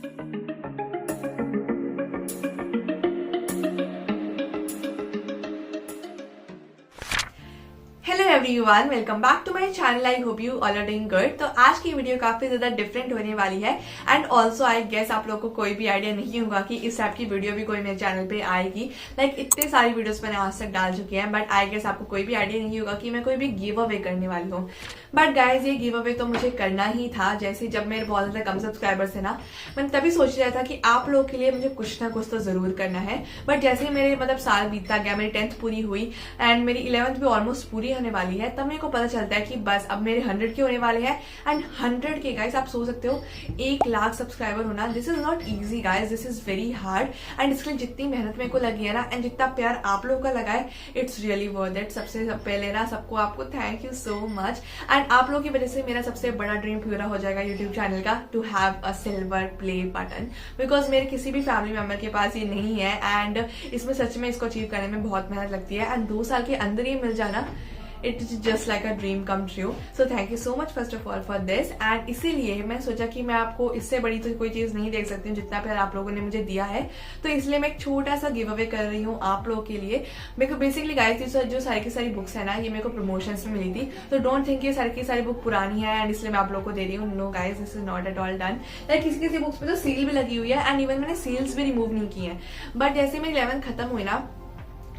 Hello everyone, welcome back to my channel. I hope you all are doing good. तो आज की video काफी ज्यादा डिफरेंट होने वाली है एंड ऑल्सो आई गेस आप लोगों को कोई भी आइडिया नहीं होगा कि इस टाइप की वीडियो भी कोई मेरे चैनल पे आएगी। लाइक इतने सारी वीडियोस मैंने आज तक डाल चुकी हैं, बट आई गेस आपको कोई भी आइडिया नहीं होगा कि मैं कोई भी गिव अवे करने वाली हूँ। बट गाइज ये गिव अवे तो मुझे करना ही था। जैसे जब मेरे बहुत ज्यादा कम सब्सक्राइबर्स है ना, मैंने तभी सोच लिया था कि आप लोगों के लिए मुझे कुछ ना कुछ तो जरूर करना है। बट जैसे ही मेरे साल बीतता गया, मेरी 10th पूरी हुई एंड मेरी 11th भी ऑलमोस्ट पूरी होने वाली है, तब मेरे को पता चलता है कि बस अब मेरे 100 के होने वाले हैं। एंड 100 के गाइस आप सोच सकते हो 1 लाख सब्सक्राइबर होना, this is not easy guys, this is very hard. And इसके लिए जितनी मेहनत मेरे को लगी है ना एंड जितना प्यार आप लोगों का लगा है, इट्स रियली वर्थ इट। सबसे पहले ना सबको आपको thank you so much. And आप लोगों की वजह से मेरा सबसे बड़ा ड्रीम पूरा हो जाएगा यूट्यूब चैनल का, to have a silver play button. Because मेरे किसी भी फैमिली मेंबर के पास ये नहीं है एंड इसमें सच में इसको अचीव करने में बहुत मेहनत लगती है। एंड 2 साल के अंदर ही मिल जाना, it is just like a dream come true. So thank you so much first of all for this. And इसीलिए मैं सोचा कि मैं आपको इससे बड़ी तो कोई चीज नहीं देख सकती हूँ जितना प्यार आप लोगों ने मुझे दिया है। तो इसलिए मैं एक छोटा सा गिव अवे कर रही हूँ आप लोगों के लिए। मेरे को बेसिकली गाइस जो सारी की सारी बुक्स है ना, ये मेरे को प्रमोशंस में मिली थी। तो डोंट थिंक ये सारी की सारी बुक पुरानी है एंड इसलिए मैं आप लोगों को दे रही हूँ। No guys, this is not at all done. Like किसी किसी बुक्स पे तो सील भी लगी हुई है एंड इवन मैंने सील्स भी रिमूव नहीं की है। बट जैसे मेरी 11th खत्म हुई ना,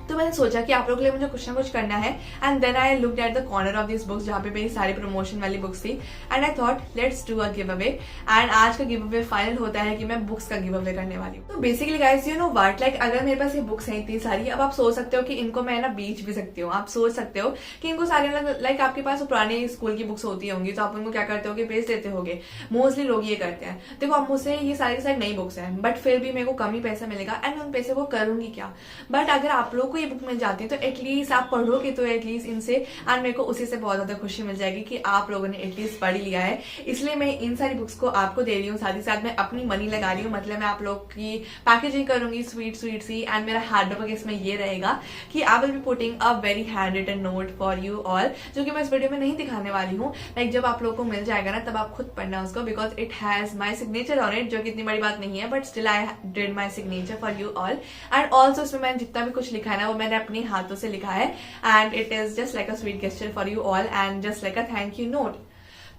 तो मैंने सोचा कि आप लोगों के लिए मुझे कुछ ना कुछ करना है। And then I looked at the corner of this books जहाँ पे मेरी सारी प्रमोशन वाली बुक्स थी and I thought let's do a giveaway. And आज का गिव अवे फाइनल होता है कि मैं बुक्स का गिव अवे करने वाली हूँ। तो basically guys you know what, like अगर मेरे पास ये बुक्स हैं इतनी सारी, अब आप सोच सकते हो कि इनको मैं ना बेच भी सकती हूँ। आप सोच सकते हो कि इनको सारे लाइक आपके पास पुराने स्कूल की बुक्स होती होंगी तो आप उनको क्या करते हो, बेच देते होगे। मोस्टली लोग ये करते हैं। देखो अब मुझसे ये सारी नई बुक्स हैं बट फिर भी मेरे को कम ही पैसा मिलेगा एंड उन पैसे को करूंगी क्या। बट अगर आप लोग को ये बुक मिल जाती है तो एटलीस्ट आप पढ़ोगे तो एटलीस्ट इनसे, एंड मेरे को उसी से बहुत ज्यादा खुशी मिल जाएगी कि आप लोगों ने एटलीस्ट पढ़ लिया है। इसलिए मैं इन सारी बुक्स को आपको दे रही हूँ। साथ ही साथ मैं अपनी मनी लगा रही हूँ, मतलब मैं आप लोग की पैकेजिंग करूंगी स्वीट सी। एंड मेरा हार्ड वर्क इसमें ये रहेगा कि I will be putting a very handwritten note for you all, जो कि मैं इस वीडियो में नहीं दिखाने वाली हूँ। लाइक जब आप लोग को मिल जाएगा ना तब आप खुद पढ़ना उसको, because it has my signature on it, जो कि इतनी बड़ी बात नहीं है but still I did my signature for you all. And also इसमें मैंने जितना भी कुछ लिखा है ना वो मैंने अपने हाथों से लिखा है and it is just like a sweet gesture for you all and just like a thank you note.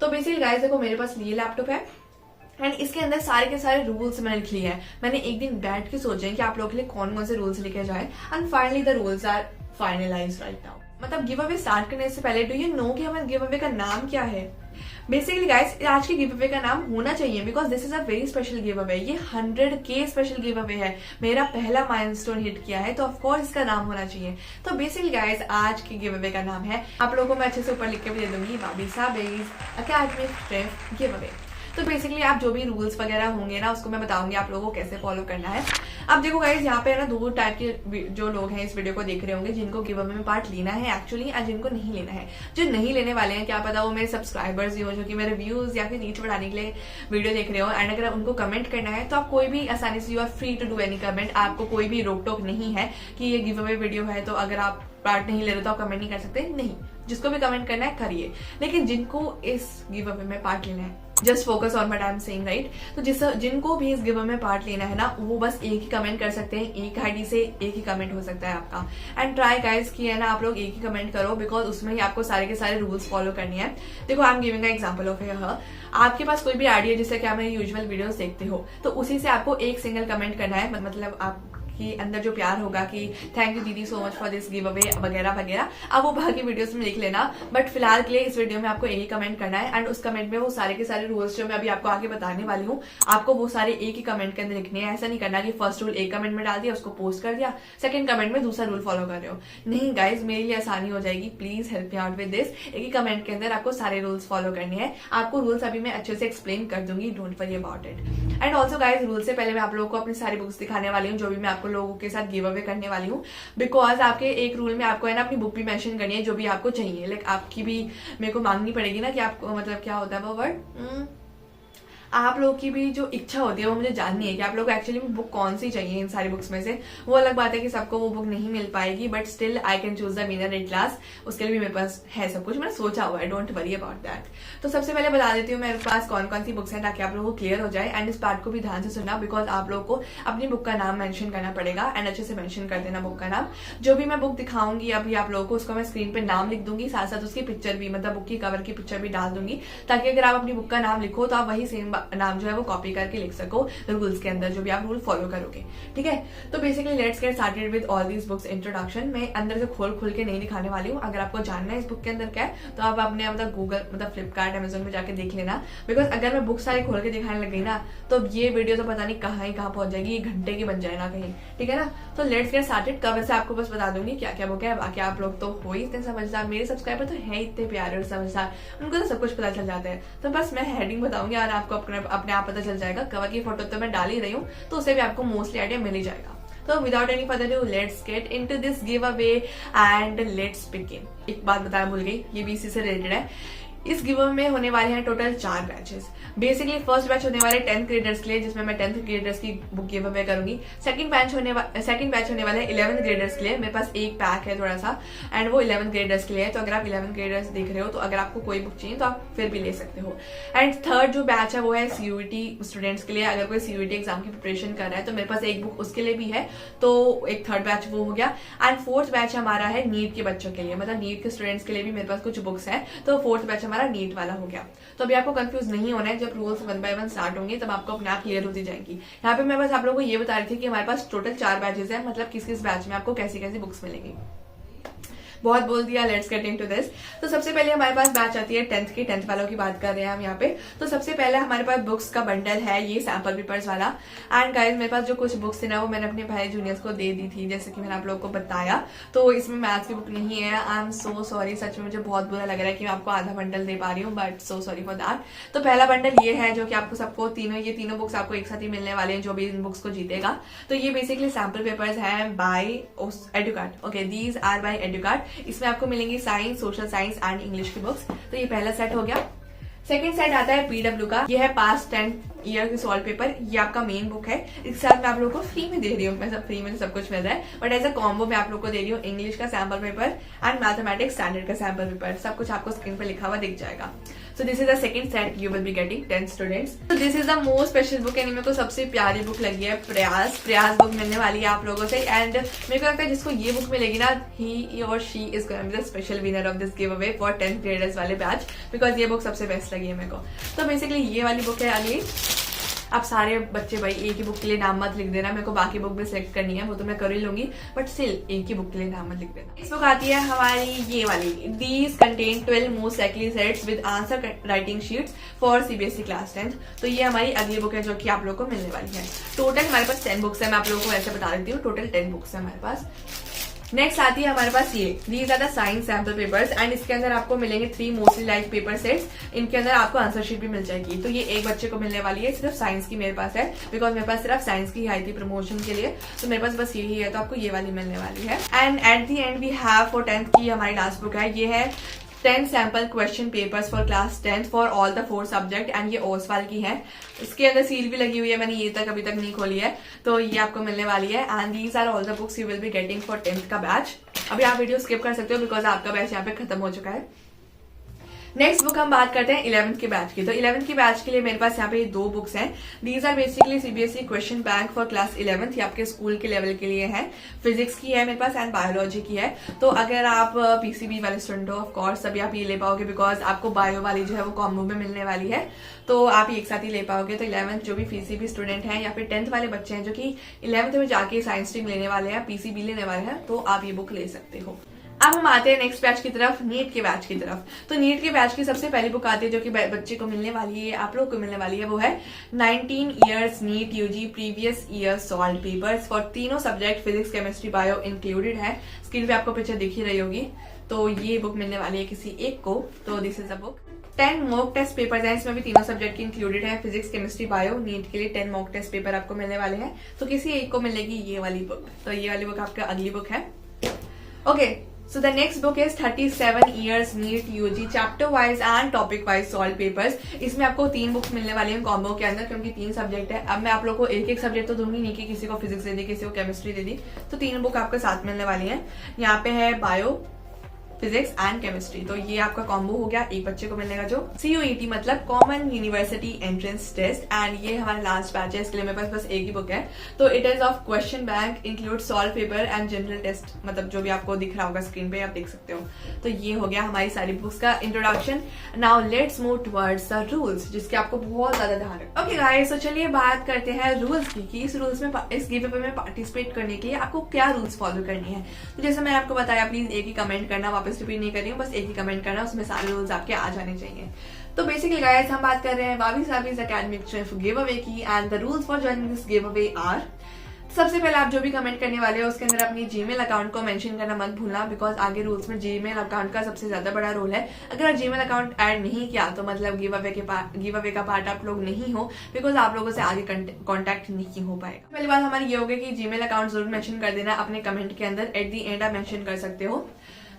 तो बेसिकली गाइस देखो मेरे पास ये लैपटॉप है एंड इसके अंदर सारे के सारे रूल्स मैंने लिख लिए हैं। मैंने एक दिन बैठ के सोचे कि आप लोगों के लिए कौन कौन से रूल्स लिखे जाए and finally the rules are finalized right now. मतलब गिव अवे स्टार्ट करने से पहले डू यू नो कि हमारे गिव अवे का नाम क्या है? बेसिकली गाइस आज के गिव अवे का नाम होना चाहिए because this is a very special give away. ये 100K स्पेशल गिव अवे है। मेरा पहला माइलस्टोन हिट किया है तो ऑफ कोर्स इसका नाम होना चाहिए। तो बेसिकली गाइस आज के गिव अवे का नाम है, आप लोगों को मैं अच्छे से ऊपर लिख के भी दे दूंगी, बाबिसा babies academic trip giveaway. तो बेसिकली आप जो भी रूल्स वगैरह होंगे ना उसको मैं बताऊंगी आप लोगों को कैसे फॉलो करना है। अब देखो गाइज यहाँ पे ना 2 टाइप के जो लोग हैं इस वीडियो को देख रहे होंगे, जिनको गिव अवे में पार्ट लेना है एक्चुअली और जिनको नहीं लेना है। जो नहीं लेने वाले हैं क्या पता वो मेरे सब्सक्राइबर्स ही हो जो कि मेरे व्यूज या फिर रीच बढ़ाने के लिए वीडियो देख रहे हो। एंड अगर उनको कमेंट करना है तो आप कोई भी आसानी से, you are free to do any comment. आपको कोई भी रोक टोक नहीं है कि ये गिव अवे वीडियो है तो अगर आप पार्ट नहीं ले रहे तो आप कमेंट नहीं कर सकते। नहीं, जिसको भी कमेंट करना है करिए, लेकिन जिनको इस गिव अवे में पार्ट लेना है just focus on what I am saying right. तो जिनको भी इस गिव अवे में पार्ट लेना है ना वो बस एक ही कमेंट कर सकते हैं। एक आईडी से एक ही कमेंट हो सकता है आपका। एंड ट्राई गाइस कि है ना आप लोग एक ही कमेंट करो बिकॉज उसमें ही आपको सारे के सारे रूल्स फॉलो करनी है। देखो I am giving example of आपके पास कोई भी आइडिया जिससे कि आप मेरे यूजुअल वीडियोस देखते हो तो उसी से आपको एक सिंगल कमेंट करना है। मतलब आप कि अंदर जो प्यार होगा कि थैंक यू दीदी so much for this give away वगैरह वगैरह, अब वो बाकी वीडियोस में लिख लेना। बट फिलहाल के लिए इस वीडियो में आपको एक ही कमेंट करना है एंड उस कमेंट में वो सारे के सारे रूल्स जो मैं अभी आपको आगे बताने वाली हूँ आपको वो सारे एक ही कमेंट के अंदर लिखने हैं। ऐसा नहीं करना कि फर्स्ट रूल एक कमेंट में डाल दिया उसको पोस्ट कर दिया, सेकंड कमेंट में दूसरा रूल फॉलो कर रहे हो। नहीं गाइज मेरे लिए आसानी हो जाएगी, please help me out with this. एक ही कमेंट के अंदर आपको सारे रूल्स फॉलो करने हैं। आपको रूल्स अभी मैं अच्छे से एक्सप्लेन कर दूंगी, don't worry about it. And also guys rule से पहले मैं आप लोगों को अपनी सारी बुक्स दिखाने वाली हूँ जो भी मैं आपको लोगों के साथ गिव अवे करने वाली हूँ। बिकॉज आपके एक रूल में आपको है ना अपनी बुक भी मेंशन करनी है जो भी आपको चाहिए। लाइक आपकी भी मेरे को मांगनी पड़ेगी ना कि आपको मतलब क्या होता है वो वर्ड, आप लोगों की भी जो इच्छा होती है वो मुझे जाननी है कि आप लोग को एक्चुअली बुक कौन सी चाहिए इन सारी बुक्स में से। वो अलग बात है कि सबको वो बुक नहीं मिल पाएगी, but still I can choose the winner at last. उसके लिए भी मेरे पास है सब कुछ, मैंने सोचा हुआ है, डोंट वरी अबाउट दैट। तो सबसे पहले बता देती हूँ मेरे पास कौन कौन सी बुक्स हैं, ताकि आप लोगों को क्लियर हो जाए। एंड इस पार्ट को भी ध्यान से सुनना, बिकॉज आप लोगों को अपनी बुक का नाम मेंशन करना पड़ेगा एंड अच्छे से मेंशन कर देना बुक का नाम। जो भी मैं बुक दिखाऊंगी अभी आप लोगों को, उसको मैं स्क्रीन पे नाम लिख दूंगी, साथ साथ उसकी पिक्चर भी, मतलब बुक की कवर की पिक्चर भी डाल दूंगी, ताकि अगर आप अपनी बुक का नाम लिखो तो आप वही सेम नाम जो है वो कॉपी करके लिख सको रूल्स के अंदर, जो भी आप रूल फॉलो करोगे। ठीक है, तो basically let's get started with all these books introduction. मैं अंदर से खोल के नहीं दिखाने वाली हूँ। अगर आपको जानना है इस बुक के अंदर क्या है तो आप अपने मतलब गूगल, मतलब फ्लिपकार्ट, अमेजोन में जाके देख लेना, बिकॉज अगर मैं बुक सारी खोल के दिखाने लग गई ना तो ये वीडियो तो पता नहीं कहाँ पहुंच जाएगी, घंटे की बन जाए ना कहीं। ठीक है ना, तो लेट्स गेट स्टार्टेड। कवर से आपको बस बता दूंगी क्या क्या बुक है। बाकी आप लोग तो हो ही इतने समझदार, मेरे सब्सक्राइबर तो है इतने प्यारे और समझदार, उनको तो सब कुछ पता चल जाता है। तो बस मैं हेडिंग बताऊंगी और आपको अपने आप पता चल जाएगा। कवर की फोटो तो मैं डाल ही रही हूँ, तो उससे भी आपको मोस्टली आइडिया मिल ही जाएगा। तो without any further do let's get into this give away and let's begin. एक बात बताना भूल गई, ये भी इसी से रिलेटेड है। इस गिव अवे में होने वाले हैं total 4 batches. Basically first batch होने वाले 10th ग्रेडर्स के लिए, जिसमें मैं 10th ग्रेडर्स की बुक गिव अवे करूंगी। सेकंड बैच होने वाले 11th ग्रेडर्स के लिए। मेरे पास एक पैक है थोड़ा सा, एंड वो 11th ग्रेडर्स के लिए है। तो अगर आप 11th ग्रेडर्स देख रहे हो तो अगर आपको कोई बुक चाहिए तो आप फिर भी ले सकते हो। एंड थर्ड जो बैच है वो है सीयूईटी स्टूडेंट्स के लिए। अगर कोई सीयूईटी एग्जाम की प्रिपरेशन कर रहा है तो मेरे पास एक बुक उसके लिए भी है, तो एक थर्ड बैच वो हो गया। एंड फोर्थ बैच हमारा है नीट के बच्चों के लिए, मतलब नीट के स्टूडेंट्स के लिए भी मेरे पास कुछ बुक्स है। तो फोर्थ बैच हमारा नीट वाला हो गया। तो अभी आपको कंफ्यूज नहीं होना है, जब रूल्स 1 by 1 स्टार्ट होंगे तब आपको अपने आप क्लियर होती जाएंगी। यहाँ पे मैं बस आप लोगों को ये बता रही थी कि हमारे पास टोटल 4 बैचेस है, मतलब किस किस बैच में आपको कैसी कैसी बुक्स मिलेंगी। बहुत बोल दिया, लेट्स गेट इनटू दिस। तो सबसे पहले हमारे पास बैच आती है 10th की, 10th वालों की बात कर रहे हैं हम यहाँ पे। तो सबसे पहले हमारे पास बुक्स का बंडल है, ये सैम्पल पेपर्स वाला। एंड गाइस मेरे पास जो कुछ बुक्स थी ना वो मैंने अपने भाई जूनियर्स को दे दी थी, जैसे कि मैंने आप लोगों को बताया। तो इसमें मैथ्स की बुक नहीं है, आई एम सो सॉरी, सच में मुझे बहुत बुरा लग रहा है कि मैं आपको आधा बंडल दे पा रही हूँ, but so sorry for that. तो पहला बंडल ये है जो कि आपको सबको ये तीनों बुक्स आपको एक साथ ही मिलने वाले हैं, जो भी इन बुक्स को जीतेगा। तो ये बेसिकली सैम्पल पेपर्स हैं by Educart. Okay, these are by Educart. इसमें आपको मिलेंगे science, social science and English की बुक्स। तो ये पहला सेट हो गया। सेकंड सेट आता है पीडब्ल्यू का। ये है पास्ट 10 ईयर के सॉल्व पेपर। ये आपका मेन बुक है। इस साल मैं आप लोगों को फ्री में दे रही हूँ, मैं फ्री में सब कुछ मिल रहा है, बट एज अ कॉम्बो मैं आप लोगों को दे रही हूँ इंग्लिश का sample paper and mathematics standard का सैम्पल पेपर। सब कुछ आपको स्क्रीन पर लिखा हुआ दिख जाएगा। So this is the second set you will be getting 10 students. तो this is the most special book, यानी मेरे को सबसे प्यारी बुक लगी है प्रयास बुक मिलने वाली है आप लोगों से। एंड मेरे को लगता है जिसको ये बुक मिलेगी ना, ही और she is going to be the special winner of this give away for 10th graders वाले बैच, बिकॉज ये बुक सबसे बेस्ट लगी है मेरे को। तो बेसिकली ये वाली बुक है अगली। आप सारे बच्चे भाई एक ही बुक के लिए नाम मत लिख देना, मेरे को बाकी बुक भी सिलेक्ट करनी है, वो तो मैं कर ही लूंगी, बट स्टिल एक ही बुक के लिए नाम मत लिख देना। इस बुक आती है हमारी ये वाली, these contain 12 most likely sets with answer writing sheets for CBSE class 10th। तो ये हमारी अगली बुक है जो कि आप लोगों को मिलने वाली है। टोटल हमारे पास 10 बुक्स है, मैं आप लोगों को ऐसे बता देती हूँ, टोटल 10 बुक्स है हमारे पास। नेक्स्ट आती है हमारे पास ये, these are the science sample papers. And इसके अंदर आपको मिलेंगे 3 मोस्टली लाइक पेपर सेट्स। इनके अंदर आपको आंसर शीट भी मिल जाएगी। तो ये एक बच्चे को मिलने वाली है, सिर्फ साइंस की मेरे पास है, बिकॉज मेरे पास सिर्फ साइंस की आई थी प्रमोशन के लिए, तो मेरे पास बस यही है, तो आपको ये वाली मिलने वाली है। And at the end we have for 10th की हमारी लास्ट बुक है, ये है 10 sample question papers for class 10th for all the 4 subject. And ये ओसवाल की है, इसके अंदर सील भी लगी हुई है, मैंने ये तक अभी तक नहीं खोली है, तो ये आपको मिलने वाली है। And these are all the books you will be getting for 10th का बैच। अभी आप वीडियो स्किप कर सकते हो बिकॉज आपका बैच यहाँ पे खत्म हो चुका है। नेक्स्ट बुक हम बात करते हैं 11th के बैच की। तो 11th के बैच के लिए मेरे पास यहाँ पे 2 बुक्स हैं। These are basically CBSE question bank for class 11th। ये आपके स्कूल के लेवल के लिए है। फिजिक्स की है मेरे पास एंड बायोलॉजी की है। तो अगर आप पीसीबी वाले स्टूडेंट हो ऑफ कोर्स तभी आप ये ले पाओगे, बिकॉज आपको बायो वाली जो है वो कॉम्बो में मिलने वाली है, तो आप एक साथ ही ले पाओगे। तो 11th जो भी पीसीबी स्टूडेंट हैं या फिर 10th वाले बच्चे हैं जो कि 11th में जाके साइंस स्ट्रीम लेने वाले हैं, पीसीबी लेने वाले हैं, तो आप ये बुक ले सकते हो। अब हम आते हैं नेक्स्ट बैच की तरफ, नीट के बैच की तरफ। तो नीट के बैच की सबसे पहली बुक आती है जो कि बच्चे को मिलने वाली है, आप लोग को मिलने वाली है, वो है 19 years NEET UG previous year solve papers for तीनों subject, physics chemistry bio included है। स्क्रीन पे आपको पिक्चर दिख ही रही होगी। तो ये बुक मिलने वाली है किसी एक को। तो this is a book. 10 mock test papers हैं, इसमें भी तीनों सब्जेक्ट की इंक्लूडेड है, फिजिक्स केमिस्ट्री बायो। नीट के लिए 10 मॉक टेस्ट पेपर आपको मिलने वाले हैं, तो किसी एक को मिलेगी ये वाली बुक। तो ये वाली बुक आपका अगली बुक है। Okay, So the next book is 37 Years NEET UG Chapter Wise and Topic Wise Solved Papers। इसमें आपको 3 बुक्स मिलने वाली हैं कॉम्बो के अंदर, क्योंकि 3 सब्जेक्ट है। अब मैं आप लोग को एक एक सब्जेक्ट तो दूंगी नहीं कि किसी को फिजिक्स दे दी, किसी को केमिस्ट्री दे दी, तो 3 बुक आपको साथ मिलने वाली हैं। यहाँ पे है बायो, फिजिक्स एंड केमिस्ट्री, तो ये आपका कॉम्बो हो गया एक बच्चे को मिलने का, जो CUET मतलब common university entrance test. And ये हमारा लास्ट बैच है, इसके लिए मेरे पास बस एक ही बुक है। तो it is of question bank, include solve paper and general test, मतलब जो भी आपको दिख रहा होगा स्क्रीन पे आप देख सकते हो। तो ये हो गया हमारी सारी बुक्स का introduction. Now let's move towards the rules, जिसके आपको बहुत ज्यादा ध्यान रखना। ओके गाइस, तो चलिए बात करते हैं रूल्स की, कि इस रूल्स में, इस गिव अवे में पार्टिसिपेट करने के लिए आपको क्या रूल्स फॉलो करनी है। तो जैसे मैंने आपको बताया, प्लीज एक ही कमेंट करना, वापस रिपीट नहीं कर रही हूँ, बस एक ही कमेंट करना, उसमें सारे रूल्स आपके आ जाने चाहिए। तो बेसिकली गाइस, हम बात कर रहे हैं वावी सावीज एकेडमिक ट्रिप गिव अवे की, and the rules for joining this give away are. सबसे पहले आप जो भी कमेंट करने वाले हो उसके अंदर अपनी जीमेल अकाउंट को मेंशन करना मत भूलना, बिकॉज आगे रूल्स में जीमेल अकाउंट का सबसे ज्यादा बड़ा रोल है। अगर जीमेल अकाउंट ऐड नहीं किया तो मतलब गिव अवे का पार्ट आप लोग नहीं हो, बिकॉज आप लोगों से आगे कॉन्टेक्ट नहीं हो पाएगा। पहली बात हमारी ये होगी कि जीमेल अकाउंट जरूर मेंशन कर देना अपने कमेंट के अंदर, एट दी एंड आप मेंशन कर सकते हो।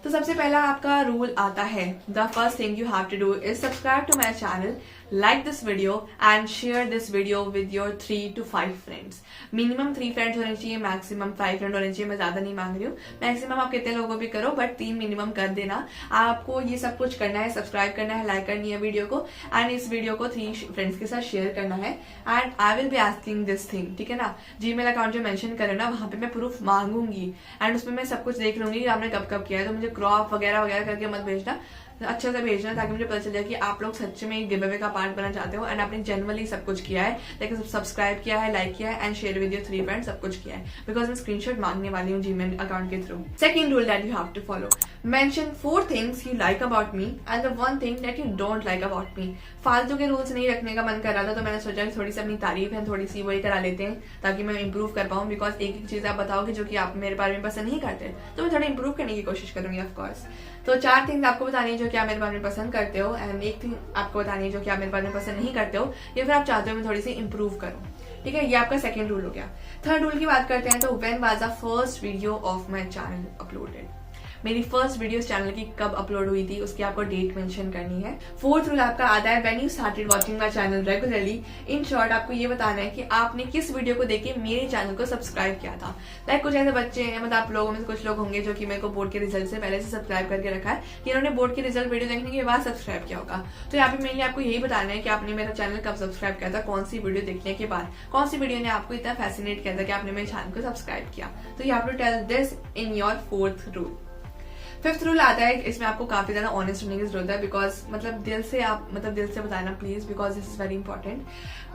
तो सबसे पहला आपका रूल आता है, the first thing you have to do is subscribe to my channel, like this video and share this video with your 3 to 5 friends। Minimum 3 friends होने चाहिए, मैक्सिमम 5 फ्रेंड होने चाहिए। मैं ज्यादा नहीं मांग रही हूँ, मैक्सिमम आप कितने लोगों भी करो, बट 3 मिनिमम कर देना। आपको ये सब कुछ करना है, सब्सक्राइब करना है, लाइक करनी है वीडियो को, एंड इस वीडियो को 3 फ्रेंड्स के साथ शेयर करना है। And I will be asking this thing, ठीक है ना। जीमेल अकाउंट जो मेंशन करे ना, वहां पे मैं प्रूफ मांगूंगी, एंड उसमें मैं सब कुछ देख लूंगी कि आपने कब कब किया है। तो मुझे क्रॉप वगैरह वगैरह करके मत भेजना, अच्छा से भेजना, ताकि मुझे पता चल जाए कि आप लोग सच में गिव अवे का पार्ट बनना चाहते हो, एंड आपने जनरली सब कुछ किया है, लाइक सब्सक्राइब किया है, लाइक किया है, and share with your 3 friends, सब कुछ किया है। बिकॉज मैं स्क्रीनशॉट मांगने वाली हूँ जीमेल अकाउंट के through. Second rule that you have to follow, mention 4 things you like about me and the 1 thing that you don't like about me. फालतू के रूल्स नहीं रखने का मन कर रहा था, तो मैंने सोचा कि थोड़ी सी अपनी तारीफ है, थोड़ी सी वही करा लेते हैं, ताकि मैं इंप्रूव कर पाऊँ। बिकॉज एक एक चीज आप बताओगे जो कि आप मेरे बारे में पसंद नहीं करते, तो मैं थोड़ा इंप्रूव करने की कोशिश करूंगी ऑफकोर्स। तो 4 थिंग्स आपको बतानी है जो कि आप मेरे बारे में पसंद करते हो, एंड 1 थिंग आपको बतानी है जो कि आप मेरे बारे में पसंद नहीं करते हो, या फिर आप चाहते हो मैं थोड़ी सी इंप्रूव करूं, ठीक है। ये आपका सेकंड रूल हो गया। थर्ड रूल की बात करते हैं, तो when was the first video of my channel uploaded. मेरी फर्स्ट वीडियो इस चैनल की कब अपलोड हुई थी, उसकी आपको डेट मेंशन करनी है। फोर्थ रूल आपका आता है, when you started watching my channel regularly. In short आपको ये बताना है कि आपने किस वीडियो को देख के मेरे चैनल को सब्सक्राइब किया था। लाइक कुछ ऐसे बच्चे हैं, मतलब आप लोगों में से कुछ लोग होंगे जो कि मेरे को बोर्ड के रिजल्ट से पहले से सब्सक्राइब करके रखा है, कि इन्होंने बोर्ड के रिजल्ट वीडियो देखने के बाद सब्सक्राइब किया होगा। तो यहाँ पे मेनली आपको यही बताना है कि आपने मेरा चैनल कब सब्सक्राइब किया था, कौन सी वीडियो देखने के बाद, कौन सी वीडियो ने आपको इतना फैसिनेट किया था कि आपने मेरे चैनल को सब्सक्राइब किया। तो you have to tell this in your fourth rule. Fifth rule आता है, इसमें आपको काफी ज्यादा ऑनेस्ट होने की जरूरत है, बिकॉज मतलब दिल से बताना please, because this is very important.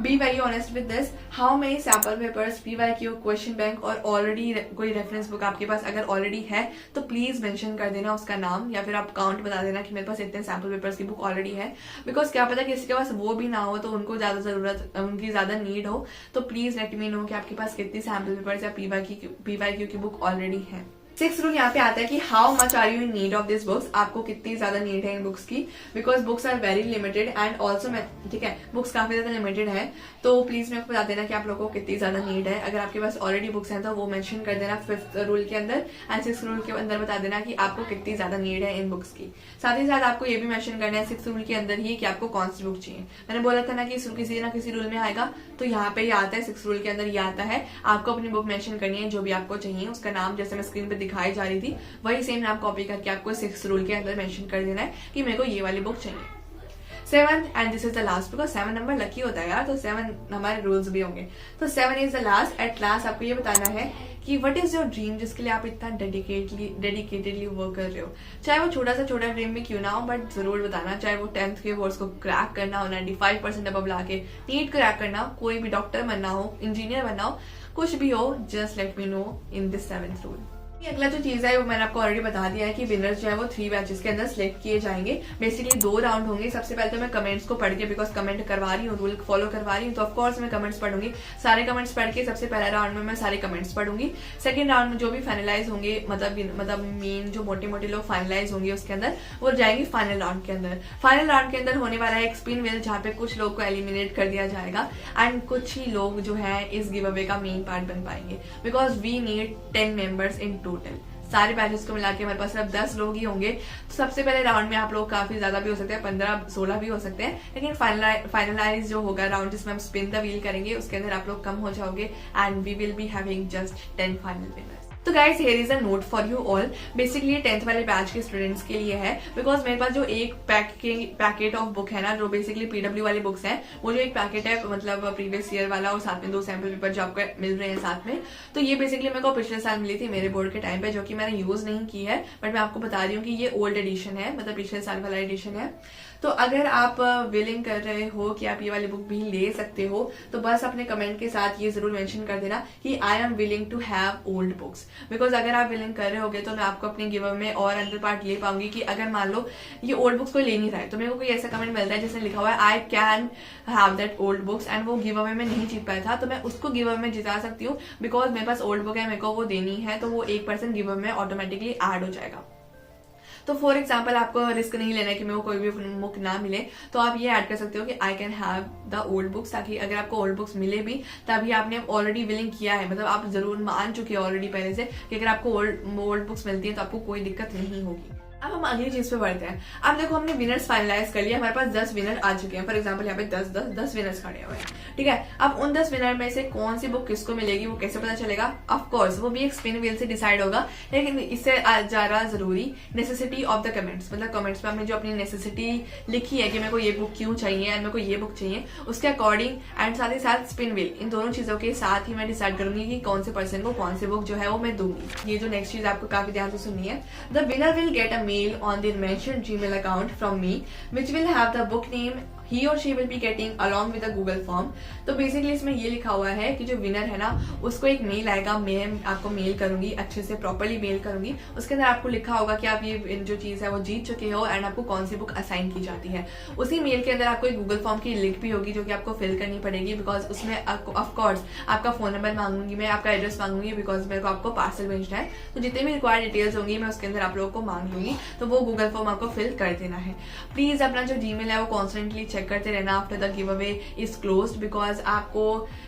Be very honest with this. How many sample papers, PYQ, question bank और ऑलरेडी कोई रेफरेंस बुक आपके पास अगर ऑलरेडी है तो प्लीज मेंशन कर देना उसका नाम, या फिर आप काउंट बता देना कि मेरे पास इतने सैम्पल पेपर्स की बुक ऑलरेडी है। बिकॉज क्या पता किसी के पास वो भी ना हो, तो उनको ज्यादा जरूरत, उनकी ज्यादा नीड हो, तो प्लीज लेट मी नो कि आपके पास कितनी सैम्पल पेपर्स या PYQ की बुक ऑलरेडी है। 6th रूल यहाँ पे आता है कि how much are you in need of this books. आपको कितनी ज्यादा नीड है इन बुक्स की, because books are very limited and also ठीक है, बुक्स काफी ज्यादा लिमिटेड है। तो प्लीज मेरे को बता देना कि आप लोगों को कितनी ज्यादा नीड है। अगर आपके पास ऑलरेडी बुक्स हैं तो वो मेंशन कर देना 5th रूल के अंदर, एंड 6th रूल के अंदर बता देना कि आपको कितनी ज्यादा नीड है इन बुक्स की। साथ ही साथ आपको ये भी मेंशन करना है 6th रूल के अंदर ही कि आपको कौन सी बुक चाहिए। मैंने बोला था ना कि किसी ना किसी रूल में आएगा, तो यहाँ पे ये आता है 6th रूल के अंदर ये आता है, आपको अपनी बुक मेंशन करनी है जो भी आपको चाहिए, उसका नाम जैसे मैं स्क्रीन पे दिखाई जा रही थी वही सेम नाम कॉपी करके आपको 6th रूल के अंदर मेंशन कर देना है कि मेरे को ये वाली बुक चाहिए। 7th and this is the last, because 7 number lucky होता है यार, तो 7 हमारे रूल्स भी होंगे। तो 7 is the last. At last आपको ये बताना है कि व्हाट इज योर ड्रीम, जिसके लिए आप इतना डेडिकेटेडली वर्क कर रहे हो। चाहे वो छोटा ड्रीम भी क्यों ना हो, बट जरूर बताना। चाहे वो 10th के बोर्ड्स को क्रैक करना हो, 95% अबव ला के नीट क्रैक करना हो, कोई भी डॉक्टर बनना हो, इंजीनियर बनना हो, कुछ भी हो, just let me know in this 7th rule. अगला जो चीज है वो मैंने आपको ऑलरेडी बता दिया है कि विनर्स जो है वो 3 बैचेस के अंदर सिलेक्ट किए जाएंगे। बेसिकली 2 राउंड होंगे। सबसे पहले तो मैं कमेंट्स को पढ़ के, बिकॉज कमेंट करवा रही हूँ, रूल फॉलो करवा रही हूँ, तो ऑफकोर्स मैं कमेंट्स पढ़ूंगी। सारे कमेंट्स पढ़ के सबसे पहला राउंड में मैं सारे कमेंट्स पढ़ूंगी। सेकंड राउंड में जो भी फाइनलाइज होंगे, मतलब मेन जो मोटे लोग फाइनलाइज होंगे उसके अंदर, वो जाएंगे फाइनल राउंड के अंदर। फाइनल राउंड के अंदर होने वाला है एक स्पिन व्हील, जहाँ पे कुछ लोग को एलिमिनेट कर दिया जाएगा, एंड कुछ ही लोग जो है इस गिव अवे का मेन पार्ट बन पाएंगे, because we need 10 members in total. सारे बैचेस को मिला के हमारे पास सिर्फ 10 लोग ही होंगे। तो सबसे पहले राउंड में आप लोग काफी ज्यादा भी हो सकते हैं, 15-16 भी हो सकते हैं, लेकिन फाइनलाइज जो होगा राउंड जिसमें हम स्पिन द व्हील करेंगे उसके अंदर आप लोग कम हो जाओगे and we will be having just 10 final winners. तो guys here is a note for you all. Basically 10th वाले बैच के स्टूडेंट्स के लिए है, बिकॉज मेरे पास जो एक पैकेट ऑफ बुक है ना, जो बेसिकली पीडब्ल्यू वाली बुक्स हैं, वो जो एक पैकेट है मतलब प्रीवियस ईयर वाला और साथ में 2 सैंपल पेपर जो आपको मिल रहे हैं साथ में, तो ये बेसिकली मेरे को पिछले साल मिली थी मेरे बोर्ड के टाइम पे, जो कि मैंने यूज नहीं की है, बट मैं आपको बता रही हूँ कि ये ओल्ड एडिशन है, मतलब पिछले साल वाला एडिशन है। तो अगर आप विलिंग कर रहे हो कि आप ये वाली बुक भी ले सकते हो, तो बस अपने कमेंट के साथ ये जरूर मेंशन कर देना कि I am willing to have old books, because अगर आप विलिंग कर रहे होगे तो मैं आपको अपने गिव अवे में और अंडर पार्ट ले पाऊंगी कि अगर मान लो ये ओल्ड बुक्स कोई ले नहीं रहा है, तो मेरे को कोई ऐसा कमेंट मिलता है जिसने लिखा हुआ है I can have that old books and वो गिव अवे में नहीं जीत पाया था, तो मैं उसको गिव अवे में जिता सकती हूँ, बिकॉज मेरे पास ओल्ड बुक है, मेरे को वो देनी है, तो वो 1% गिव अवे में ऑटोमेटिकली ऐड हो जाएगा। तो फॉर एग्जाम्पल आपको रिस्क नहीं लेना है कि मेरे को कोई भी बुक ना मिले, तो आप ये ऐड कर सकते हो कि I can have the old books, ताकि अगर आपको ओल्ड बुक्स मिले भी तभी आपने ऑलरेडी विलिंग किया है, मतलब आप जरूर मान चुके हैं ऑलरेडी पहले से कि अगर आपको ओल्ड बुक्स मिलती है तो आपको कोई दिक्कत नहीं होगी। अब हम अगली चीज पे बढ़ते हैं। अब देखो हमने विनर्स फाइनलाइज कर लिया, हमारे पास 10 विनर आ चुके हैं। फॉर एग्जांपल यहाँ पे 10 विनर्स खड़े हुए हैं, ठीक है। अब उन 10 विनर में से कौन सी बुक किसको मिलेगी वो कैसे पता चलेगा? ऑफ कोर्स वो भी एक स्पिन व्हील से डिसाइड होगा, लेकिन इससे ज्यादा जरूरी नेसेसिटी ऑफ द कमेंट्स, मतलब कमेंट्स में आपने जो अपनी नेसेसिटी लिखी है कि मेरे को ये बुक क्यों चाहिए एंड मेरे को ये बुक चाहिए, उसके अकॉर्डिंग एंड साथ ही साथ स्पिन व्हील, इन दोनों चीजों के साथ ही मैं डिसाइड करूंगी कि कौन से पर्सन को कौन सी बुक जो है वो मैं दूंगी। ये जो नेक्स्ट चीज आपको काफी ध्यान से सुननी है, the winner will get a mail on the mentioned Gmail account from me, which will have the book name he or she will be getting along with a Google form। तो basically इसमें ये लिखा हुआ है कि जो winner है ना उसको एक मेल आएगा, मैं आपको मेल करूंगी, अच्छे से प्रॉपरली मेल करूंगी, उसके अंदर आपको लिखा होगा कि आप ये जो चीज है वो जीत चुके हो एंड आपको कौन सी बुक असाइन की जाती है। उसी मेल के अंदर आपको एक गूगल फॉर्म की लिंक भी होगी जो कि आपको फिल करनी पड़ेगी, बिकॉज उसमें ऑफकोर्स आपका फोन नंबर मांगूंगी मैं, आपका एड्रेस मांगूंगी, बिकॉज मेरे को आपको पार्सल भेजना है, तो जितने भी रिक्वायर्ड डिटेल्स होंगी मैं उसके अंदर आप लोगों को मांग लूंगी, तो वो गूगल फॉर्म आपको फिल कर देना है। प्लीज अपना जो जीमेल है वो कॉन्स्टेंटली चेक करते रहना after the give away is closed, because आपको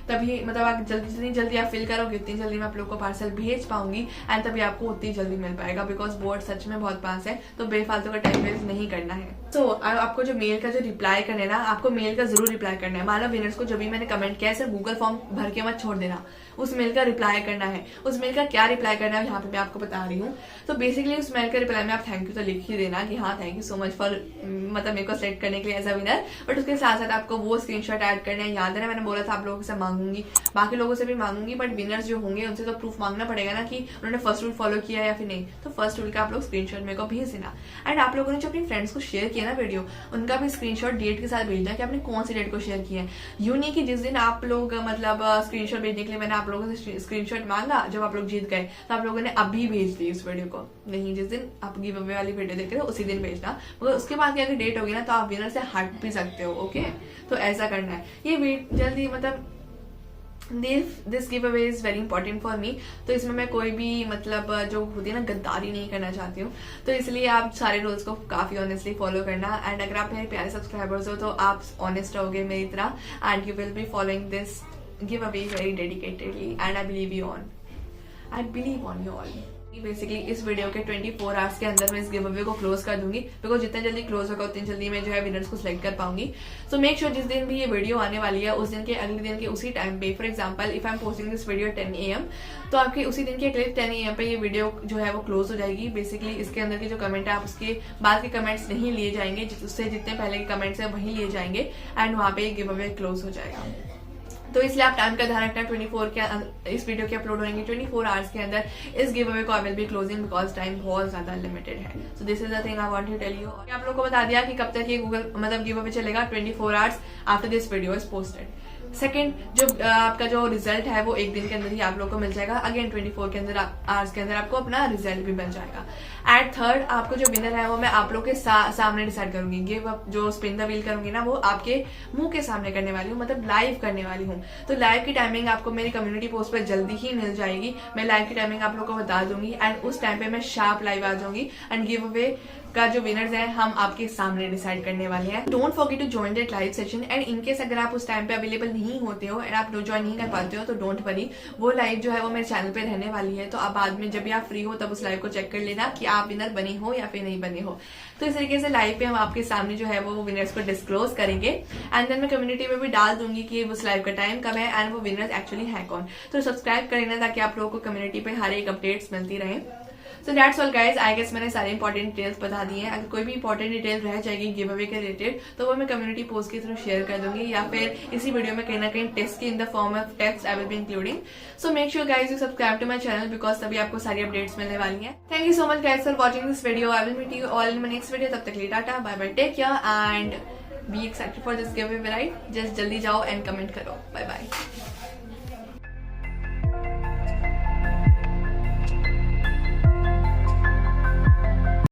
तभी मतलब आप जितनी जल्दी आप फिल करोगे उतनी जल्दी मैं आप लोग को पार्सल भेज पाऊंगी एंड तभी आपको उतनी जल्दी मिल पाएगा, बिकॉज बोर्ड सच में बहुत पास है, तो बेफालतू का टाइम वेस्ट नहीं करना है। तो आपको जो मेल का जो रिप्लाई करना है ना, आपको मेल का जरूर रिप्लाई करना है। मान लो विनर्स को जो भी मैंने कमेंट किया है सिर्फ गूगल फॉर्म भर के मत छोड़ देना, उस मेल का रिप्लाई करना है। उस मेल का क्या रिप्लाई करना है यहाँ पे मैं आपको बता रही हूँ। तो बेसिकली उस मेल के रिप्लाई में आप थैंक यू तो लिख ही देना कि हाँ thank you so much for मतलब मेरे को सेलेक्ट करने के लिए एज अ विनर, बट उसके साथ साथ आपको वो स्क्रीनशॉट ऐड करना है। याद है ना मैंने बोला था आप लोगों से मांगूंगी, बाकी लोगों से भी मांगूंगी, बट विनर्स जो होंगे उनसे तो प्रूफ मांगना पड़ेगा ना कि उन्होंने फर्स्ट रूल फॉलो किया या फिर नहीं, तो फर्स्ट रूल का आप लोग स्क्रीनशॉट मेरे को भेज देना। एंड आप लोगों ने जो अपनी फ्रेंड्स को शेयर किया ना वीडियो, उनका भी स्क्रीनशॉट डेट के साथ भेजना कि आपने कौन सी डेट को शेयर किया है। यूं नहीं कि जिस दिन आप लोग मतलब स्क्रीनशॉट भेजने के लिए मैंने आप लोगों से स्क्रीनशॉट मांगा, जब आप लोग जीत गए तो आप लोगों ने अभी भेज दी उस वीडियो को, नहीं जिस दिन आप गिव अवे वाली वीडियो देख रहे हो उसी दिन भेजना, मगर उसके बाद की अगर डेट होगी ना तो आप विनर से हट भी सकते हो। ओके, तो ऐसा करना है। ये जल्दी मतलब this give away is very important for me, तो इसमें मैं कोई भी मतलब जो होती है ना गद्दारी नहीं करना चाहती हूँ, तो इसलिए आप सारे रूल्स को काफी ऑनेस्टली फॉलो करना। एंड अगर आप मेरे प्यारे सब्सक्राइबर्स हो तो आप ऑनेस्ट रहोगे मेरी तरह and you will be following this give away very dedicatedly and I believe on you all. Basically इस वीडियो के 24 आवर्स के अंदर मैं इस गिव अवे को क्लोज कर दूंगी, बिकॉज जितना जल्दी क्लोज होगा उतनी जल्दी मैं जो है विनर्स को सिलेक्ट कर पाऊंगी। सो मेक श्योर जिस दिन भी ये वीडियो आने वाली है उस दिन के अगले दिन के उसी टाइम पे, for example if I am posting this video 10 AM, तो आपके उसी दिन के अगले 10 AM पे ये वीडियो जो है वो क्लोज हो जाएगी। बेसिकली इसके अंदर की जो कमेंट है आप उसके बाद के कमेंट्स नहीं लिए जाएंगे, उससे जितने पहले के कमेंट्स है वही लिए जाएंगे एंड वहां पे गिव अवे क्लोज हो जाएगा। तो इसलिए आप टाइम का ध्यान रखना, 24 के इस वीडियो के अपलोड होंगे 24 आवर्स के अंदर इस गिव अवे को I will be closing, because time बहुत ज्यादा लिमिटेड है। So this is the thing I want to tell you. आप लोगों को बता दिया कि कब तक ये गूगल मतलब गिव अवे चलेगा, 24 hours after this video is posted. Second, जो आपका जो रिजल्ट है वो एक दिन के अंदर ही आप लोग को मिल जाएगा, अगेन 24 के अंदर आवर्स के अंदर आपको अपना रिजल्ट भी मिल जाएगा। एट थर्ड, आपको जो विनर है वो मैं आप लोग के सामने डिसाइड करूंगी। गिव अप जो स्पिन द व्हील करूंगी ना वो आपके मुंह के सामने करने वाली हूँ, मतलब लाइव करने वाली हूँ। तो लाइव की टाइमिंग आपको मेरी कम्युनिटी पोस्ट पर जल्दी ही मिल जाएगी। मैं लाइव की टाइमिंग आप लोग को बता दूंगी एंड उस टाइम पे मैं शार्प लाइव आ जाऊंगी एंड गिव अवे का जो विनर्स हैं हम आपके सामने डिसाइड करने वाले हैं। Don't forget to join that live session and in case अगर आप उस टाइम पे अवेलेबल नहीं होते हो एंड आप ज्वाइन नहीं कर पाते हो तो डोंट वरी, वो लाइव जो है वो मेरे चैनल पे रहने वाली है। तो आप बाद में जब भी आप फ्री हो तब उस लाइव को चेक कर लेना कि आप विनर बने हो या फिर नहीं बने हो। तो इस तरीके से लाइव पे हम आपके सामने जो है वो विनर्स को डिस्क्लोज करेंगे एंड देन मैं कम्युनिटी में भी डाल दूंगी कि उस लाइव का टाइम कब है एंड वो विनर्स एक्चुअली है कौन। तो सब्सक्राइब कर लेना ताकि आप लोगों को कम्युनिटी पे हर एक अपडेट्स मिलती रहे। So that's all guys, I guess मैंने सारे इंपॉर्टेंट डिटेल्स बता दिए हैं। अगर कोई भी इंपॉर्टेंट डिटेल रह जाएगी गिव अवे के रिलेटेड तो वो मैं कम्युनिटी पोस्ट के थ्रू शेयर कर दूंगी या फिर इसी वीडियो में कहीं ना कहीं टेक्स्ट की in the form of text I will be including. So make sure guys you subscribe to my channel because तभी आपको सारी अपडेट्स मिलने वाली हैं। Thank you so much guys for watching this video. I will meet you all in my next video. तब तक के लिए tata bye bye, take care and be excited for this give away, right? Just जल्दी जाओ and comment करो। Bye bye.